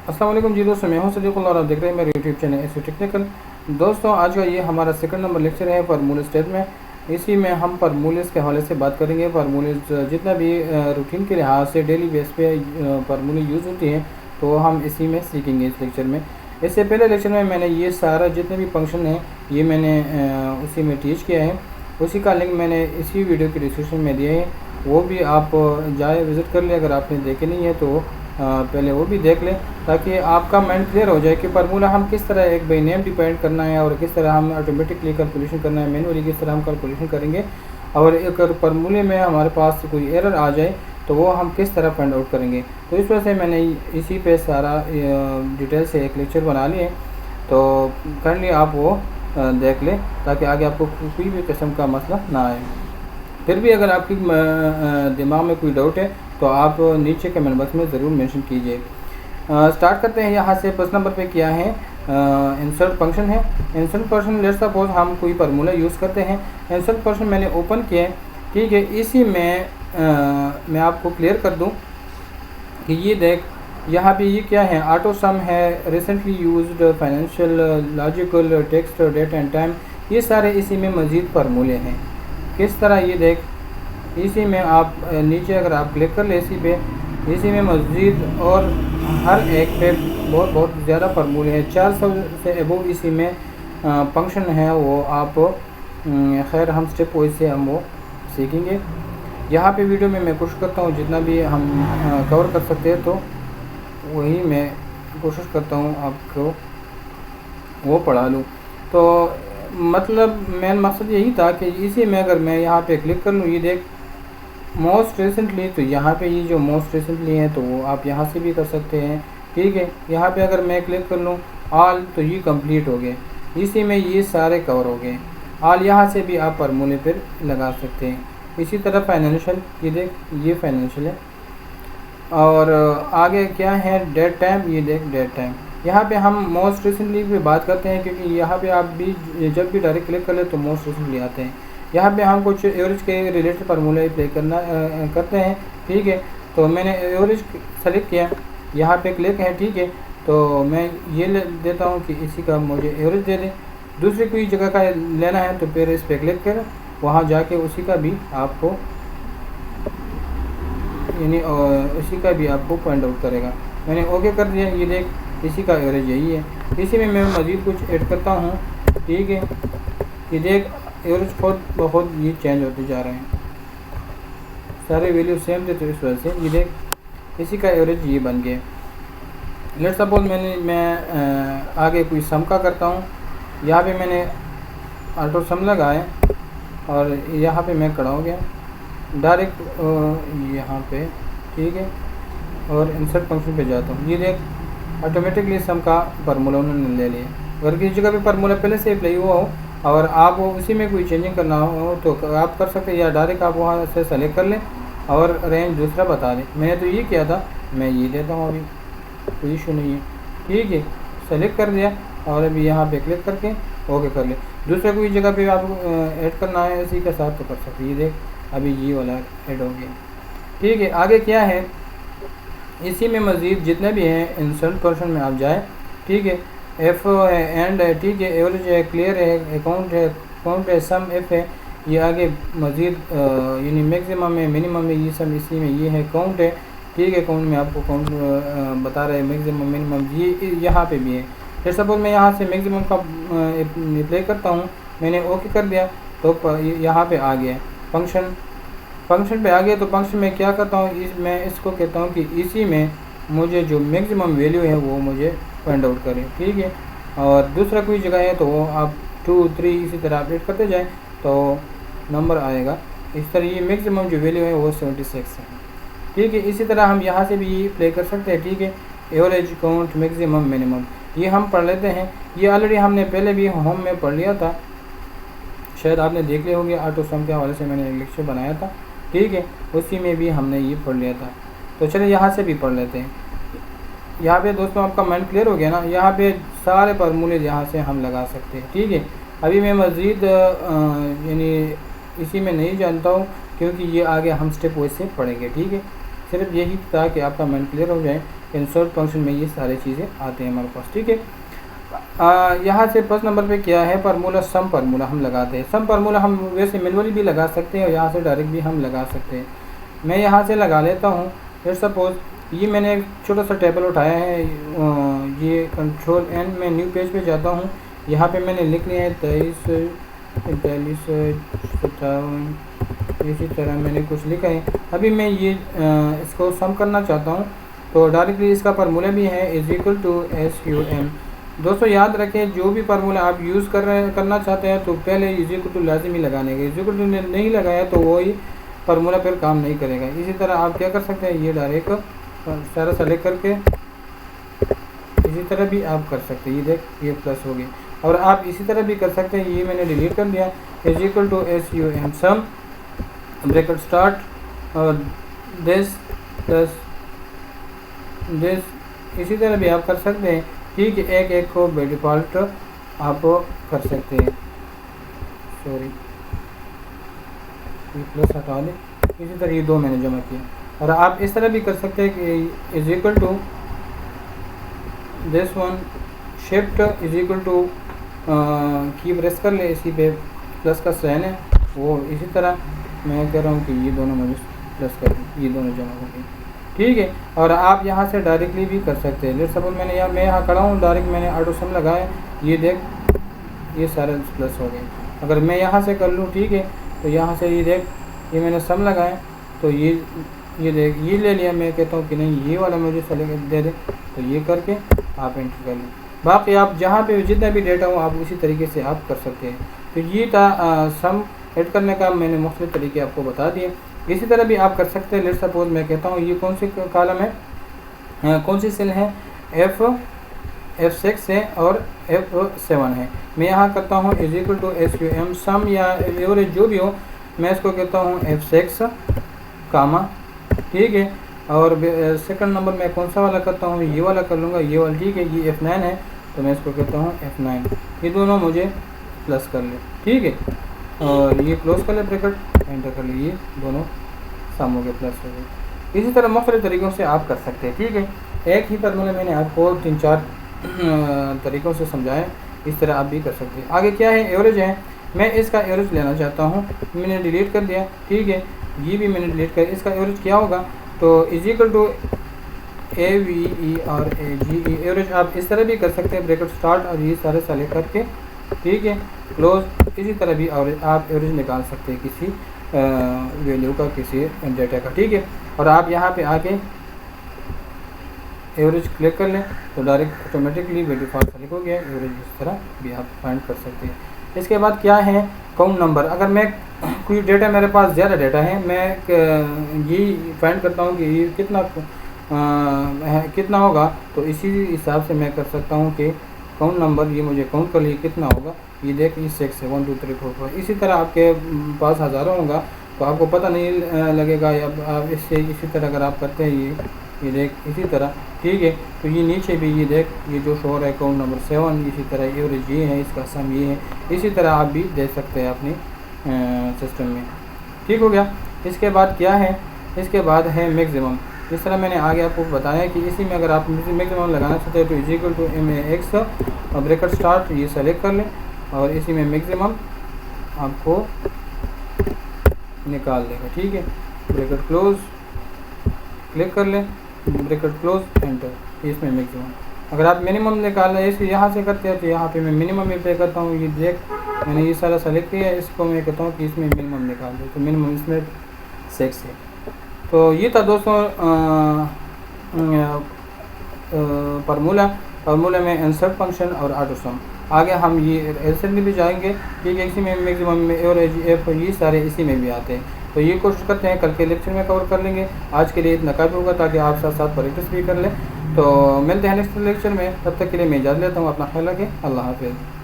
अस्सलाम वालेकुम जी दोस्तों, मैं हूं सदीकुल्लाह और आप देख रहे हैं मेरे यूट्यूब चैनल एसवी टेक्निकल। दोस्तों, आज का ये हमारा सेकंड नंबर लेक्चर है फार्मूले स्टेज में। इसी में हम फार्मूलेस के हवाले से बात करेंगे। फार्मूलेस जितना भी रूटीन के लिहाज से डेली बेस पे फार्मूले यूज़ होती हैं, तो हम इसी में सीखेंगे इस लेक्चर में। इससे पहले लेक्चर में मैंने ये सारा जितने भी फंक्शन हैं ये मैंने उसी में टीच किया है। उसी का लिंक मैंने इसी वीडियो के डिस्क्रिप्शन में दिया है, वो भी आप जाए विज़िट कर लें। अगर आपने देखे नहीं है तो पहले वो भी देख लें, ताकि आपका माइंड क्लियर हो जाए कि फार्मूला हम किस तरह एक बाई नेम डिपेंड करना है और किस तरह हम ऑटोमेटिकली कैलकुलेशन करना है, मैनुअली किस तरह हम कैलकुलेशन करेंगे। और अगर फार्मूले में हमारे पास कोई एरर आ जाए तो वो हम किस तरह फाइंड आउट करेंगे। तो इस वजह से मैंने इसी पे सारा डिटेल से एक लेक्चर बना लिए, तो काइंडली आप वो देख लें ताकि आगे आपको कोई भी किस्म का मसला ना आए। फिर भी अगर आपकी दिमाग में कोई डाउट है तो आप नीचे कमेंट बॉक्स में ज़रूर मेंशन कीजिए। स्टार्ट करते हैं। यहाँ से फर्स्ट नंबर पे क्या है, इंसर्ट फंक्शन है। इंसर्ट फंक्शन लेट्स सपोज हम कोई फार्मूला यूज़ करते हैं। इंसर्ट फंक्शन मैंने ओपन किया है, ठीक है। इसी में मैं आपको क्लियर कर दूं कि ये देख, यहाँ पे ये क्या है, ऑटो सम है, recently used, financial, logical, text, date and time, ये सारे इसी में मज़ीद फार्मूले हैं। किस तरह, ये देख, इसी में आप नीचे अगर आप क्लिक कर ले इसी में मज़ीद और हर एक पे बहुत ज़्यादा फार्मूले हैं। 400 से एबोव इसी में फंक्शन है। वो आप खैर हम स्टेप वाइज से हम वो सीखेंगे। यहाँ पे वीडियो में मैं कोशिश करता हूँ जितना भी हम कवर कर सकते हैं, तो वही मैं कोशिश करता हूँ आपको वो पढ़ा लूँ। तो मतलब मेन मकसद यही था कि इसी में अगर मैं यहाँ पे क्लिक कर लूँ, ये देख मोस्ट रिसेंटली, तो यहाँ पे ये जो मोस्ट रिसेंटली है तो वो आप यहाँ से भी कर सकते हैं, ठीक है। यहाँ पे अगर मैं क्लिक कर लूँ ऑल, तो ये कंप्लीट हो गए, इसी में ये सारे कवर हो गए। ऑल यहाँ से भी आप फार्मूले पर लगा सकते हैं। इसी तरह फाइनेंशियल, ये देख, ये फाइनेंशियल है। और आगे क्या है, डेट टाइम, ये देख डेट टाइम। यहाँ पे हम मोस्ट रिसेंटली पे बात करते हैं, क्योंकि यहाँ पे आप भी जब भी डायरेक्ट क्लिक कर ले तो मोस्ट रिसेंटली आते हैं। यहाँ पे हम कुछ एवरेज के रिलेटेड फार्मूले प्ले करते हैं, ठीक है। तो मैंने एवरेज सेलेक्ट किया, यहाँ पे क्लिक है, ठीक है। तो मैं ये देता हूँ कि इसी का मुझे एवरेज दे दें। दूसरी कोई जगह का लेना है तो फिर इस पर क्लिक कर, वहाँ जाके उसी का भी आपको यानी इसी का भी आपको पॉइंट आउट करेगा। मैंने ओके कर दिया, ये देख, इसी का एवरेज यही है। इसी में मैं मज़ीद कुछ ऐड करता हूँ, ठीक है। ये देख, एवरेज खुद बहुत ये चेंज होते जा रहे हैं, सारे वैल्यू सेम थे, तो इस वजह से ये देख इसी का एवरेज ये बन गया। लेट्स सपोज मैं आगे कोई सम का करता हूँ। यहाँ पे मैंने ऑटो सम लगाए और यहाँ पे मैं खड़ा हो गया डायरेक्ट यहाँ पे, ठीक है। और इंसर्ट फंक्शन पे जाता हूँ, ये देख ऑटोमेटिकली सम का फार्मूला उन्होंने ले लिया। अगर किसी जगह पे फार्मूला पहले से अप्लाई हुआ हो और आप उसी में कोई चेंजिंग करना हो तो आप कर सकते हैं, या डायरेक्ट आप वहाँ से सेलेक्ट कर लें और रेंज दूसरा बता दें। मैंने तो ये किया था, मैं ये देता हूँ, अभी कोई इशू नहीं है, ठीक है। सेलेक्ट कर दिया और अभी यहाँ पे क्लिक करके ओके कर ले। दूसरे कोई जगह पे आप ऐड करना है इसी के साथ तो कर सकते हैं। ये देख, अभी ये वाला ऐड हो गया, ठीक है। आगे क्या है, इसी में मज़ीद जितने भी हैं इंसर्ट फंक्शन में आप जाए, ठीक है। एफ है, एंड है, ठीक है, एवरेज है, क्लियर है, अकाउंट है, सम एफ है। ये आगे मज़ीद यानी मैक्सिमम है, मिनिमम है, ये सब इसी में ये है। काउंट है, ठीक है, काउंट में आपको काउंट बता रहे हैं, मैक्सिमम मिनिमम ये यहाँ पे भी है। फिर सपोज मैं यहाँ से मैक्सिमम का प्ले करता हूँ, मैंने ओके कर दिया तो यहाँ पे आ गया फंक्शन पे आ गया। तो फंक्शन में क्या करता हूँ, मैं इसको कहता हूँ कि इसी में मुझे जो मैक्सिमम वैल्यू है वो मुझे फाइंड आउट करें, ठीक है। और दूसरा कोई जगह है तो वो आप 2, 3 इसी तरह अपडेट करते जाएँ तो नंबर आएगा। इस तरह ये मैक्सिमम जो वैल्यू है वो 76 है, ठीक है। इसी तरह हम यहाँ से भी प्ले कर सकते हैं, ठीक है। एवरेज, काउंट, मैक्सिमम, मिनिमम, ये हम पढ़ लेते हैं। ये ऑलरेडी हमने पहले भी होम में पढ़ लिया था, शायद आपने देख लिया होंगे। ऑटो सम के हवाले से मैंने एक लेक्चर बनाया था, ठीक है, उसी में भी हमने ये पढ़ लिया था। तो चलिए यहाँ से भी पढ़ लेते हैं। यहाँ पे दोस्तों आपका माइंड क्लियर हो गया ना, यहाँ पे सारे फार्मूले यहाँ से हम लगा सकते हैं, ठीक है। अभी मैं मज़ीद यानी इसी में नहीं जानता हूँ, क्योंकि ये आगे हम स्टेप वाइज से पढ़ेंगे, ठीक है। सिर्फ यही था कि आपका माइंड क्लियर हो जाए इंसर्ट फंक्शन में ये सारी चीज़ें आते हैं हमारे पास, ठीक है। यहाँ से फर्स्ट नंबर पे क्या है, फार्मूला सम फार्मूला हम लगाते हैं। सम फार्मूला हम वैसे मैनुअली भी लगा सकते हैं और यहाँ से डायरेक्ट भी हम लगा सकते हैं। मैं यहाँ से लगा लेता हूँ। फिर सपोज ये मैंने एक छोटा सा टेबल उठाया है, ये कंट्रोल एन में न्यू पेज पे जाता हूँ। यहाँ पे मैंने लिख लिया है 23, 45, 57, इसी तरह मैंने कुछ लिखा है। अभी मैं ये इसको सम करना चाहता हूँ, तो डायरेक्टली इसका फार्मूला भी है इज इक्वल टू SUM। दोस्तों याद रखें, जो भी फार्मूला आप यूज़ करना चाहते हैं तो पहले इज इक्वल टू लाजिमी लगाने का। इज इक्वल टू नहीं लगाया तो वही फार्मूला फिर काम नहीं करेगा। इसी तरह आप क्या कर सकते हैं, ये डायरेक्ट सारा सेलेक्ट करके इसी तरह भी आप कर सकते हैं। ये देख, ये प्लस हो गई। और आप इसी तरह भी कर सकते हैं, ये मैंने डिलीट कर दिया, is equal to SUM sum bracket start और दिस प्लस दिस। इसी तरह भी आप कर सकते हैं, ठीक है। एक एक को बाय डिफ़ॉल्ट आप कर सकते हैं। सॉरी, ये प्लस हटा लें। इसी तरह ये दो मैंने जमा किया। और आप इस तरह भी कर सकते हैं कि is equal to this one shift is equal to key press कर ले, इसी पे प्लस का साइन है वो। इसी तरह मैं कह रहा हूँ कि ये दोनों मुझे प्लस कर दें, ये दोनों जमा हो गए, ठीक है। और आप यहाँ से डायरेक्टली भी कर सकते हैं। लेट्स सपोज मैं यहाँ खड़ा हूँ, डायरेक्ट मैंने ऑटो सम लगाया, ये देख ये सारे प्लस हो गए। अगर मैं यहाँ से कर लूँ, ठीक है, तो यहाँ से ये देख ये मैंने सम लगाया तो ये देख ये ले लिया। मैं कहता हूँ कि नहीं, ये वाला मुझे सेलेक्ट दे दे, तो ये करके आप एंटर कर लें। बाकी आप जहाँ पे जितना भी डेटा हो आप उसी तरीके से आप कर सकते हैं। तो ये था सम ऐड करने का, मैंने मुख्तलिफ तरीके आपको बता दिए। इसी तरह भी आप कर सकते हैं। लेट्स सपोज मैं कहता हूँ ये कौन सी कॉलम है, कौन सी सेल है, F6 है और F7 है। मैं यहाँ करता हूँ इज इक्वल टू SUM सम या एवरेज जो भी हो, मैं इसको कहता हूँ F6 कामा, ठीक है। और सेकंड नंबर मैं कौन सा वाला करता हूँ, ये वाला कर लूँगा, ये वाला, ठीक है। ये F9 है तो मैं इसको कहता हूँ F9। ये दोनों मुझे प्लस कर ले, ठीक है। और ये क्लोज कर ले ब्रैकेट, एंटर कर ले, ये दोनों सम हो गए, प्लस हो गए। इसी तरह मुख्तलिफ तरीक़ों से आप कर सकते हैं, ठीक है। एक ही फार्मूला मैंने आपको 3-4 तरीक़ों से समझाया, इस तरह आप भी कर सकते हैं। आगे क्या है, एवरेज है। मैं इसका एवरेज लेना चाहता हूँ, मैंने डिलीट कर दिया, ठीक है। ये भी मैंने डिलीट कर। इसका एवरेज क्या होगा, तो is equal to AVERAGE। Average आप इस तरह भी कर सकते हैं, ब्रैकेट स्टार्ट और ये सारे सेलेक्ट करके, ठीक है, क्लोज। इसी तरह भी आप एवरेज निकाल सकते हैं किसी वैल्यू का, किसी डेटा का, ठीक है। और आप यहाँ पे आके एवरेज क्लिक कर लें तो direct automatically by default select हो गया एवरेज। इस तरह भी आप फाइंड कर सकते हैं। इसके बाद क्या है, काउंट नंबर। अगर मैं कोई डेटा, मेरे पास ज़्यादा डेटा है, मैं ये फाइंड करता हूँ कि ये कितना होगा, तो इसी हिसाब से मैं कर सकता हूँ कि काउंट नंबर, ये मुझे काउंट कर लिए कितना होगा। ये देख, ये 6 है, 1 2 3 4 5। इसी तरह आपके पास हज़ारों होगा तो आपको पता नहीं लगेगा। या आप इससे इसी तरह अगर आप करते हैं, ये देख इसी तरह, ठीक है। तो ये नीचे भी ये देख, ये जो शो है अकाउंट नंबर 7, इसी तरह एवरेज ये है, इसका सम ये है। इसी तरह आप भी देख सकते हैं अपने सिस्टम में, ठीक हो गया। इसके बाद क्या है, इसके बाद है मैक्सिमम। इस तरह मैंने आगे आपको बताया कि इसी में अगर आप मैक्सिमम लगाना चाहते हैं तो इज इक्वल टू MAX और ब्रैकेट स्टार्ट, ये सेलेक्ट कर लें और इसी में मैक्सिमम आपको निकाल देगा, ठीक है। ब्रैकेट क्लोज, क्लिक कर लें, ब्रैकेट क्लोज, एंटर। इसमें मैक्सिमम। अगर आप मिनिमम निकालना है, इसको यहाँ से करते हैं तो यहाँ पे मैं मिनिमम में पे करता हूँ। ये देख, मैंने ये सारा सेलेक्ट किया है, इसको मैं कहता हूँ कि इसमें मिनिमम निकाल दो, तो मिनिमम इसमें 6 है। तो ये था दोस्तों फार्मूला में इंसर्ट फंक्शन और ऑटो सम। आगे हम ये एलसीएम में भी जाएंगे, ठीक है। इसी में मैक्सिमम में एवरेज, एफ, ये सारे इसी में भी आते हैं। तो ये कोशिश करते हैं कल के लेक्चर में कवर कर लेंगे। आज के लिए इतना काफ़ी होगा ताकि आप साथ साथ प्रैक्टिस भी कर लें। तो मिलते हैं नेक्स्ट लेक्चर में, तब तक के लिए मैं इजाज़त लेता हूँ। अपना ख्याल रखें। अल्लाह हाफ़िज़।